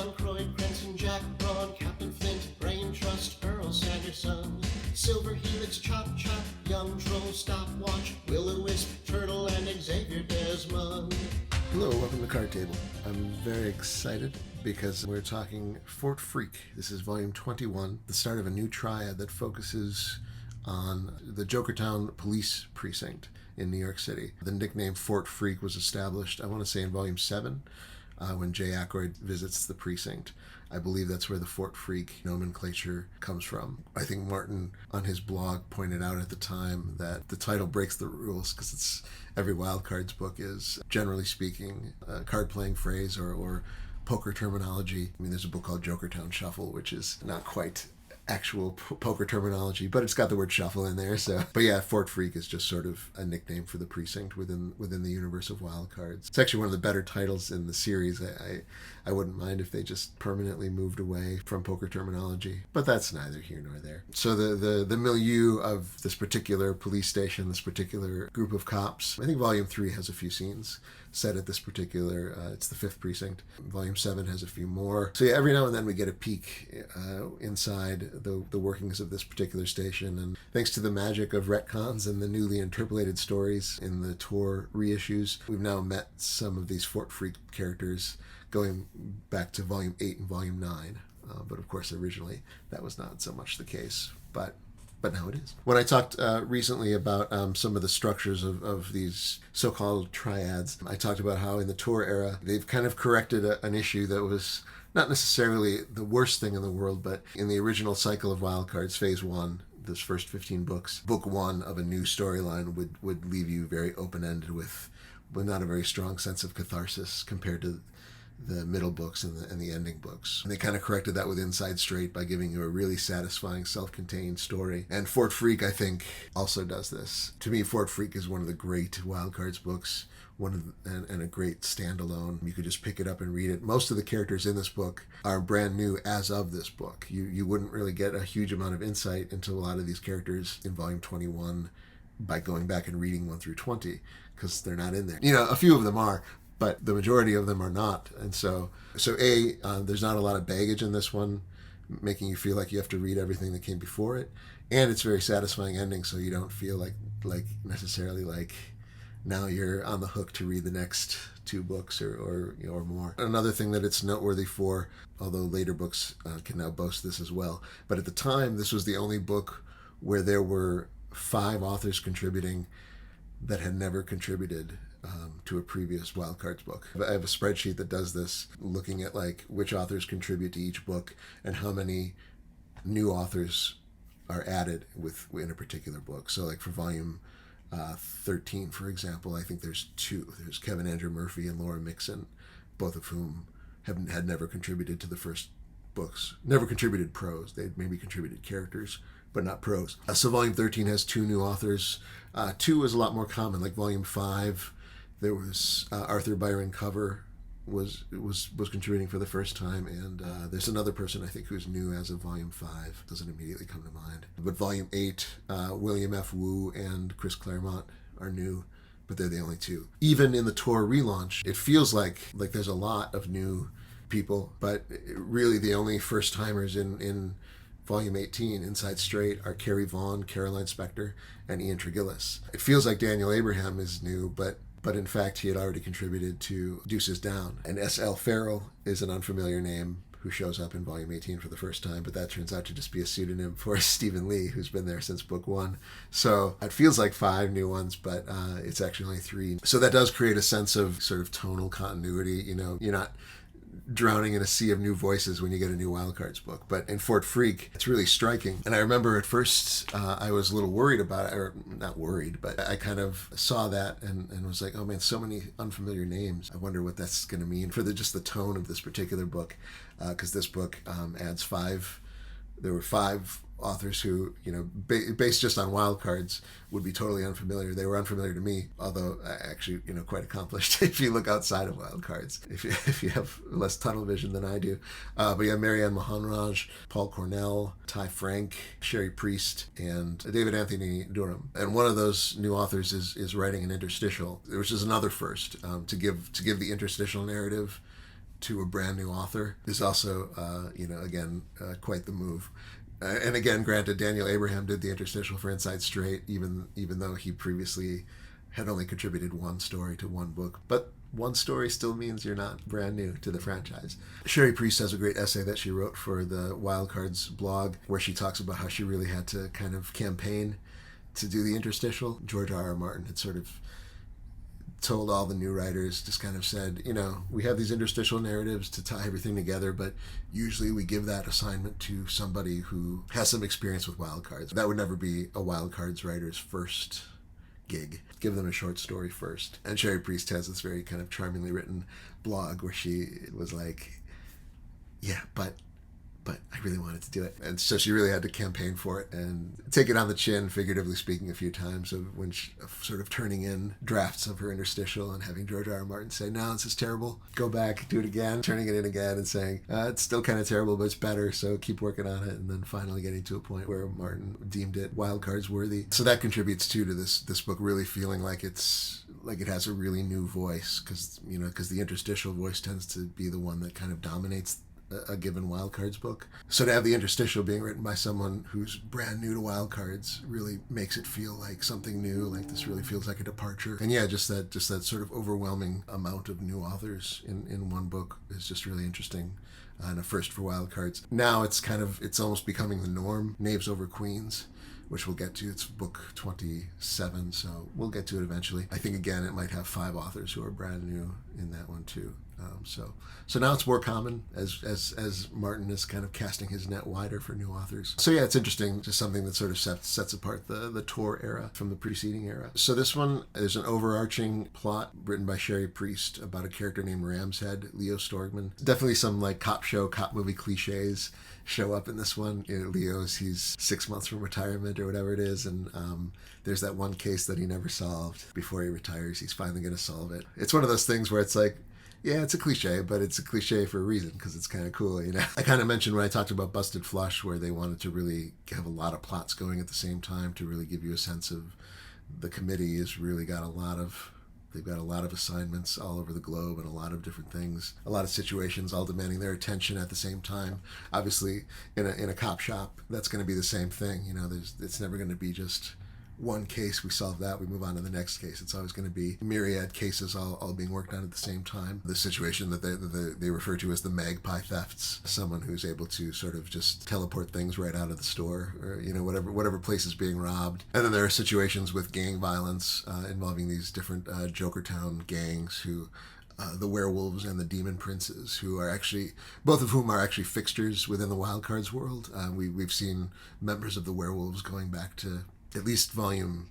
John Croy, Cranston, Jack, Braun, Captain Flint, Brain Trust, Earl Sanderson, Silver Helix, Chop Chop, Young Troll, Stopwatch, Will-O-Wisp, Turtle, and Xavier Desmond. Hello, welcome to Card Table. I'm very excited because we're talking Fort Freak. This is volume 21, the start of a new triad that focuses on the Jokertown Police Precinct in New York City. The nickname Fort Freak was established, I want to say, in volume 7, when Jay Aykroyd visits the precinct. I believe that's where the Fort Freak nomenclature comes from. I think Martin, on his blog, pointed out at the time that the title breaks the rules because it's every Wildcards book is, generally speaking, a card-playing phrase or poker terminology. I mean, there's a book called Jokertown Shuffle, which is not quite actual poker terminology, but it's got the word shuffle in there. So, but yeah, Fort Freak is just sort of a nickname for the precinct within the universe of Wildcards. It's actually one of the better titles in the series. I wouldn't mind if they just permanently moved away from poker terminology, but that's neither here nor there. So the milieu of this particular police station, this particular group of cops, I think volume 3 has a few scenes set at this particular, it's the 5th precinct. Volume 7 has a few more. So yeah, every now and then we get a peek inside the workings of this particular station. And thanks to the magic of retcons and the newly interpolated stories in the Tor reissues, we've now met some of these Fort Freak characters going back to volume 8 and volume 9. But of course, originally that was not so much the case. But now it is. When I talked recently about some of the structures of these so-called triads, I talked about how in the Tor era, they've kind of corrected an issue that was not necessarily the worst thing in the world, but in the original cycle of Wildcards, Phase 1, those first 15 books, Book 1 of a new storyline would leave you very open-ended with not a very strong sense of catharsis compared to the middle books and the ending books. And they kind of corrected that with Inside Straight by giving you a really satisfying self-contained story. And Fort Freak, I think, also does this. To me, Fort Freak is one of the great Wildcards books, and a great standalone. You could just pick it up and read it. Most of the characters in this book are brand new as of this book. You wouldn't really get a huge amount of insight into a lot of these characters in volume 21 by going back and reading 1 through 20, because they're not in there. You know, a few of them are, but the majority of them are not. And so there's not a lot of baggage in this one, making you feel like you have to read everything that came before it. And it's a very satisfying ending, so you don't feel like necessarily like now you're on the hook to read the next 2 books or more. Another thing that it's noteworthy for, although later books can now boast this as well, but at the time this was the only book where there were 5 authors contributing that had never contributed to a previous Wildcards book. I have a spreadsheet that does this, looking at like which authors contribute to each book and how many new authors are added in a particular book. So like for volume 13, for example, I think there's 2. There's Kevin Andrew Murphy and Laura Mixon, both of whom had never contributed to the first books. Never contributed prose. They'd maybe contributed characters, but not prose. So volume 13 has 2 new authors. 2 is a lot more common. Like volume 5, there was Arthur Byron Cover was contributing for the first time, and there's another person I think who's new as of volume 5. Doesn't immediately come to mind. But volume 8, William F. Wu and Chris Claremont are new, but they're the only 2. Even in the Tor relaunch, it feels like there's a lot of new people, but really the only first-timers in Volume 18, Inside Straight, are Carrie Vaughn, Caroline Spector, and Ian Tregillis. It feels like Daniel Abraham is new, but in fact he had already contributed to Deuces Down. And S.L. Farrell is an unfamiliar name who shows up in Volume 18 for the first time, but that turns out to just be a pseudonym for Stephen Lee, who's been there since book 1. So it feels like 5 new ones, but it's actually only 3. So that does create a sense of sort of tonal continuity. You know, you're not drowning in a sea of new voices when you get a new Wildcards book. But in Fort Freak, it's really striking. And I remember at first I was a little worried about it, or not worried, but I kind of saw that and was like, oh man, so many unfamiliar names. I wonder what that's going to mean for just the tone of this particular book, because this book adds 5. There were 5 authors who, you know, based just on Wildcards, would be totally unfamiliar. They were unfamiliar to me, although actually, you know, quite accomplished if you look outside of Wildcards, if you have less tunnel vision than I do. But yeah, Marianne Mahanraj, Paul Cornell, Ty Frank, Sherry Priest, and David Anthony Durham. And one of those new authors is writing an interstitial, which is another first, to give the interstitial narrative to a brand new author is also, again, quite the move. And again, granted, Daniel Abraham did the interstitial for Inside Straight, even though he previously had only contributed one story to one book. But one story still means you're not brand new to the franchise. Sherry Priest has a great essay that she wrote for the Wildcards blog, where she talks about how she really had to kind of campaign to do the interstitial. George R.R. Martin had sort of told all the new writers, just kind of said, we have these interstitial narratives to tie everything together, but usually we give that assignment to somebody who has some experience with wildcards. That would never be a wildcards writer's first gig. Give them a short story first. And Sherry Priest has this very kind of charmingly written blog where she was like, yeah, but I really wanted to do it. And so she really had to campaign for it and take it on the chin, figuratively speaking, a few times of when she, of sort of turning in drafts of her interstitial and having George R.R. Martin say, no, this is terrible. Go back, do it again, turning it in again and saying, it's still kind of terrible, but it's better, so keep working on it. And then finally getting to a point where Martin deemed it wildcards worthy. So that contributes too to this book really feeling like it has a really new voice, because the interstitial voice tends to be the one that kind of dominates a given wildcards book. So to have the interstitial being written by someone who's brand new to wildcards really makes it feel like something new, like this really feels like a departure. And yeah, just that sort of overwhelming amount of new authors in one book is just really interesting. And a first for wildcards. Now it's almost becoming the norm. Knaves over Queens, which we'll get to. It's book 27, so we'll get to it eventually. I think, again, it might have 5 authors who are brand new in that one, too. So now it's more common as Martin is kind of casting his net wider for new authors. So yeah, it's interesting, just something that sort of sets apart the Tor era from the preceding era. So this one is an overarching plot written by Sherry Priest about a character named Ramshead, Leo Storgman. Definitely some like cop movie cliches show up in this one. He's 6 months from retirement or whatever it is, and there's that one case that he never solved. Before he retires, he's finally going to solve it. It's one of those things where it's like, yeah, it's a cliche, but it's a cliche for a reason, because it's kind of cool, I kind of mentioned when I talked about Busted Flush, where they wanted to really have a lot of plots going at the same time to really give you a sense of the committee has really got they've got a lot of assignments all over the globe and a lot of different things, a lot of situations all demanding their attention at the same time. Obviously, in a cop shop, that's going to be the same thing. It's never going to be just one case, we solve that, we move on to the next case. It's always going to be myriad cases all being worked on at the same time. The situation that they refer to as the magpie thefts, someone who's able to sort of just teleport things right out of the store, or whatever place is being robbed. And then there are situations with gang violence involving these different Jokertown gangs who the werewolves and the demon princes, who are actually, both of whom are actually fixtures within the wildcards world. We've seen members of the werewolves going back to at least volume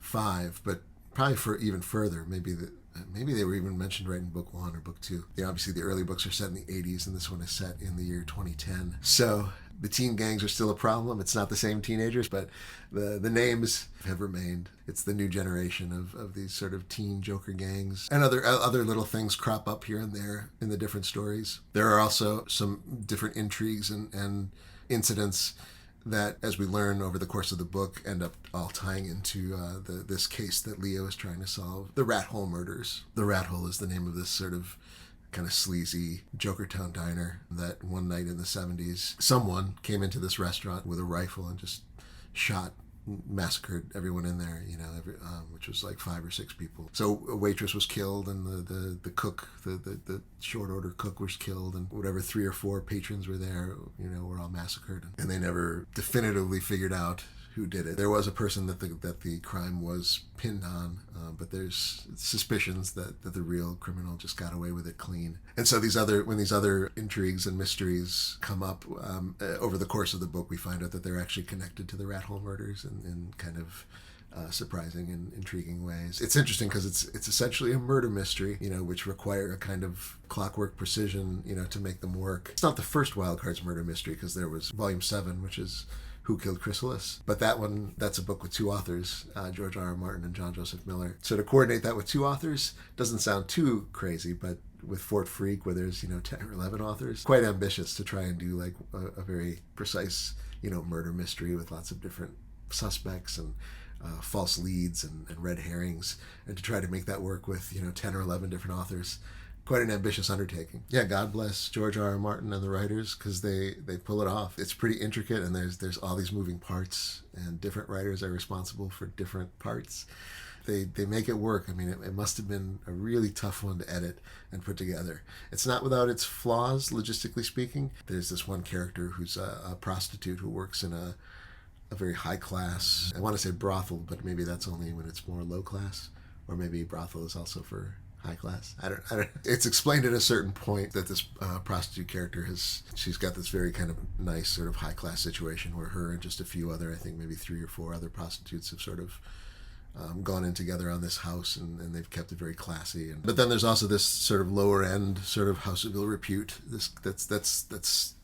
5, but probably for even further. Maybe they were even mentioned right in book 1 or book 2. Obviously the early books are set in the 80s, and this one is set in the year 2010. So the teen gangs are still a problem. It's not the same teenagers, but the names have remained. It's the new generation of these sort of teen Joker gangs. And other little things crop up here and there in the different stories. There are also some different intrigues and incidents that, as we learn over the course of the book, end up all tying into this case that Leo is trying to solve. The Rat Hole murders. The Rat Hole is the name of this sort of kind of sleazy Jokertown diner that one night in the 70s, someone came into this restaurant with a rifle and just massacred everyone in there, which was like 5 or 6 people. So a waitress was killed, and the cook, the short order cook was killed, and whatever 3 or 4 patrons were there, were all massacred. And they never definitively figured out who did it. There was a person that the crime was pinned on, but there's suspicions that the real criminal just got away with it clean. And so when these other intrigues and mysteries come up over the course of the book, we find out that they're actually connected to the Rat Hole murders in kind of surprising and intriguing ways. It's interesting because it's essentially a murder mystery, which require a kind of clockwork precision, to make them work. It's not the first Wildcards murder mystery, because there was Volume 7, which is Who Killed Chrysalis? But that's a book with 2 authors, George R.R. Martin and John Joseph Miller. So to coordinate that with 2 authors doesn't sound too crazy, but with Fort Freak, where there's 10 or 11 authors, quite ambitious to try and do like a very precise murder mystery with lots of different suspects and false leads and red herrings, and to try to make that work with 10 or 11 different authors. quite an ambitious undertaking. Yeah, God bless George R. R. Martin and the writers, because they pull it off. It's pretty intricate, and there's all these moving parts, and different writers are responsible for different parts. They make it work. I mean, it must have been a really tough one to edit and put together. It's not without its flaws, logistically speaking. There's this one character who's a prostitute who works in a very high class, I want to say brothel, but maybe that's only when it's more low class, or maybe brothel is also for high class. I don't. It's explained at a certain point that this prostitute character she's got this very kind of nice sort of high class situation where her and just a few other, I think maybe 3 or 4 other prostitutes have sort of gone in together on this house, and they've kept it very classy. But then there's also this sort of lower end sort of house of ill repute. That's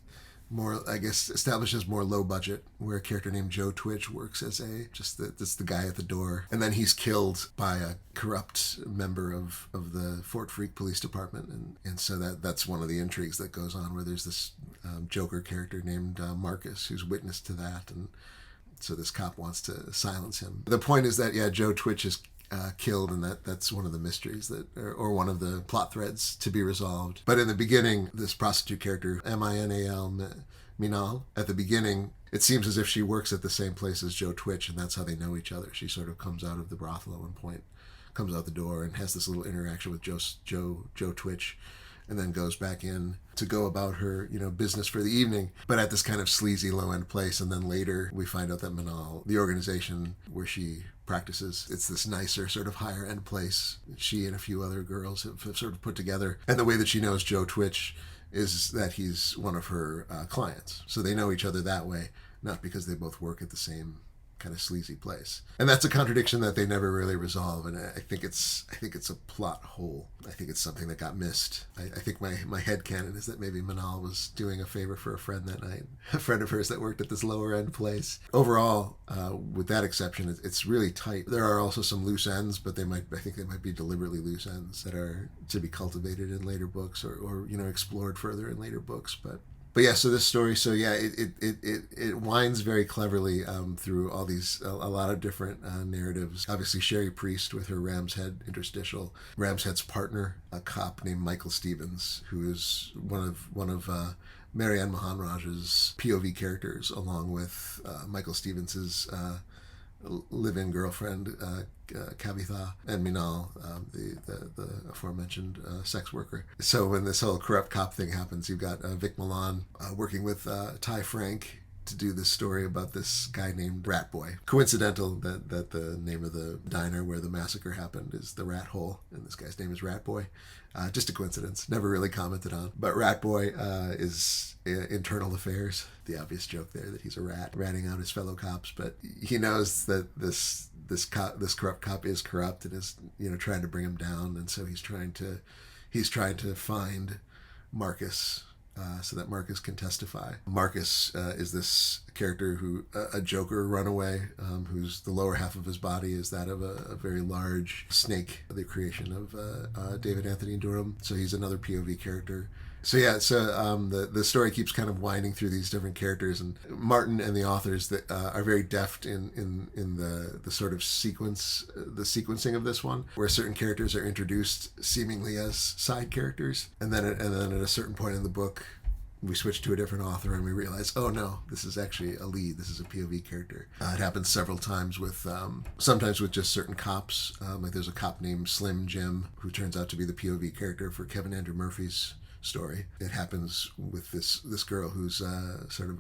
more, I guess, establishes more low budget, where a character named Joe Twitch works as that's the guy at the door, and then he's killed by a corrupt member of the Fort Freak Police Department, and so that's one of the intrigues that goes on, where there's this Joker character named Marcus who's witness to that, and so this cop wants to silence him. The point is that, yeah, Joe Twitch is killed, and that's one of the mysteries or one of the plot threads to be resolved. But in the beginning, this prostitute character, Minal, at the beginning, it seems as if she works at the same place as Joe Twitch, and that's how they know each other. She sort of comes out of the brothel at one point, comes out the door, and has this little interaction with Joe Twitch, and then goes back in to go about her, business for the evening, but at this kind of sleazy low-end place. And then later we find out that Manal, the organization where she practices, it's this nicer sort of higher-end place she and a few other girls have sort of put together. And the way that she knows Joe Twitch is that he's one of her clients. So they know each other that way, not because they both work at the same kind of sleazy place. And that's a contradiction that they never really resolve, and I think it's a plot hole. I think it's something that got missed. I think my headcanon is that maybe Manal was doing a favor for a friend that night, a friend of hers that worked at this lower end place. Overall, with that exception, it's really tight. There are also some loose ends, but I think they might be deliberately loose ends that are to be cultivated in later books, or explored further in later books. But yeah, so this story, it winds very cleverly through all these, a lot of different narratives. Obviously, Sherry Priest with her Ram's Head interstitial. Ram's Head's partner, a cop named Michael Stevens, who is one of Marianne Mahanraj's POV characters, along with Michael Stevens's live-in girlfriend, Kavitha, and Minal, the aforementioned sex worker. So when this whole corrupt cop thing happens, you've got Vic Milan working with Ty Frank to do this story about this guy named Rat Boy. Coincidental that the name of the diner where the massacre happened is the Rat Hole, and this guy's name is Rat Boy. Just a coincidence, never really commented on. But Rat Boy is internal affairs. The obvious joke there that he's a rat ratting out his fellow cops, but he knows that this corrupt cop is corrupt and is trying to bring him down, and so he's trying to find Marcus. So that Marcus can testify. Marcus is this character who, a Joker runaway, whose the lower half of his body is that of a very large snake, the creation of David Anthony Durham. So he's another POV character. So the story keeps kind of winding through these different characters, and Martin and the authors that are very deft in the sort of sequencing of this one, where certain characters are introduced seemingly as side characters, and then at a certain point in the book, we switch to a different author and we realize, oh no, this is actually a lead. This is a POV character. It happens several times sometimes with just certain cops. Like there's a cop named Slim Jim who turns out to be the POV character for Kevin Andrew Murphy's story. It happens with this girl who's sort of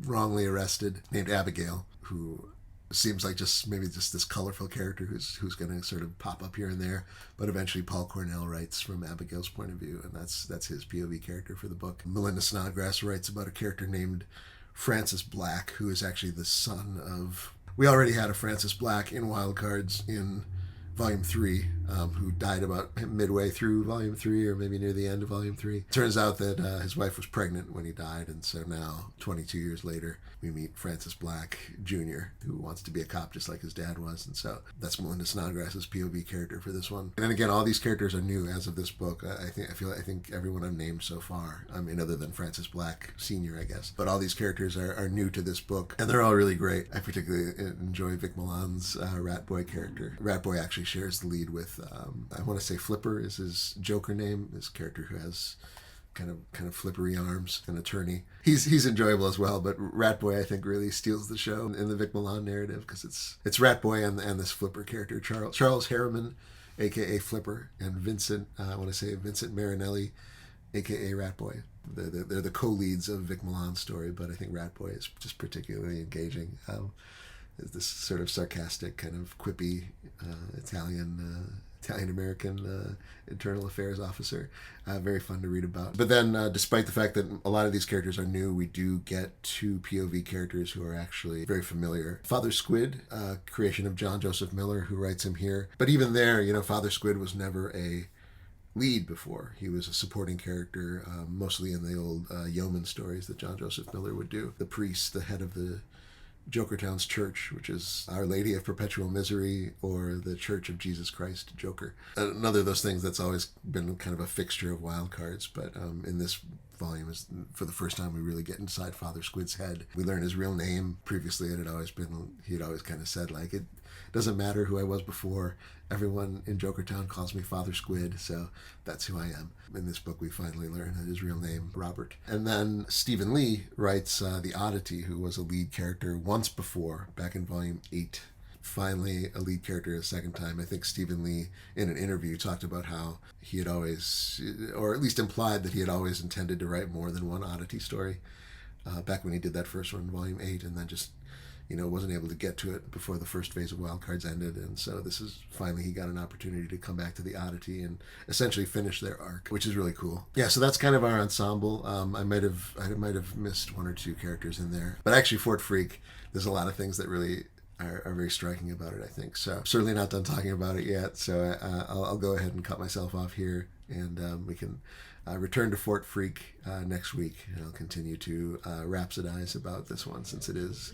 wrongly arrested, named Abigail, who seems like just this colorful character who's going to sort of pop up here and there, but eventually Paul Cornell writes from Abigail's point of view, and that's his POV character for the book. Melinda Snodgrass writes about a character named Francis Black, who is actually the son of... We already had a Francis Black in Wildcards in Volume 3, who died about midway through Volume 3, or maybe near the end of Volume 3. Turns out that his wife was pregnant when he died, and so now, 22 years later, we meet Francis Black Jr., who wants to be a cop just like his dad was, and so that's Melinda Snodgrass's POV character for this one. And then again, all these characters are new as of this book. I think everyone I've named so far, other than Francis Black Sr., I guess, but all these characters are new to this book, and they're all really great. I particularly enjoy Vic Milan's Rat Boy character. Rat Boy actually shares the lead with I want to say Flipper is his Joker name, his character who has kind of flippery arms, an attorney. He's enjoyable as well, but Ratboy I think really steals the show in the Vic Milan narrative, because it's Ratboy and this Flipper character, Charles Harriman, aka Flipper, and Vincent, I want to say Vincent Marinelli, aka Ratboy. They're the co-leads of Vic Milan's story, but I think Ratboy is just particularly engaging. This sort of sarcastic, kind of quippy Italian-American internal affairs officer. Very fun to read about. But then, despite the fact that a lot of these characters are new, we do get 2 POV characters who are actually very familiar. Father Squid, creation of John Joseph Miller, who writes him here. But even there, Father Squid was never a lead before. He was a supporting character, mostly in the old yeoman stories that John Joseph Miller would do. The priest, the head of the Jokertown's church, which is Our Lady of Perpetual Misery, or the Church of Jesus Christ Joker. Another of those things that's always been kind of a fixture of Wildcards, but in this volume is for the first time we really get inside Father Squid's head. We learn his real name. Previously he had always kind of said, like, it doesn't matter who I was before, everyone in Jokertown calls me Father Squid, so that's who I am. In this book we finally learn that his real name, Robert. And then Stephen Lee writes The Oddity, who was a lead character once before, back in volume 8. Finally a lead character a second time. I think Stephen Lee in an interview talked about how he had always, or at least implied that he had always intended to write more than one Oddity story, back when he did that first one in volume 8, and then just wasn't able to get to it before the first phase of Wildcards ended, and so this is finally he got an opportunity to come back to the Oddity and essentially finish their arc, which is really cool. Yeah, so that's kind of our ensemble. I might have missed 1 or 2 characters in there, but actually Fort Freak, there's a lot of things that really are very striking about it, I think. So certainly not done talking about it yet, so I'll go ahead and cut myself off here, and we can return to Fort Freak next week, and I'll continue to rhapsodize about this one, since it is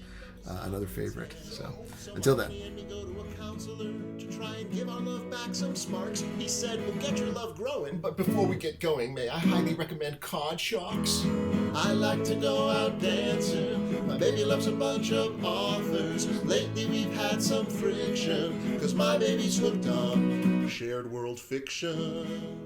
another favorite. So until then. To try and give our love back some sparks. He said, we'll get your love growing, but before we get going, may I highly recommend Cod Shocks. I like to go out dancing. My baby loves a bunch of authors. Lately we've had some friction, cause my baby's hooked on shared world fiction.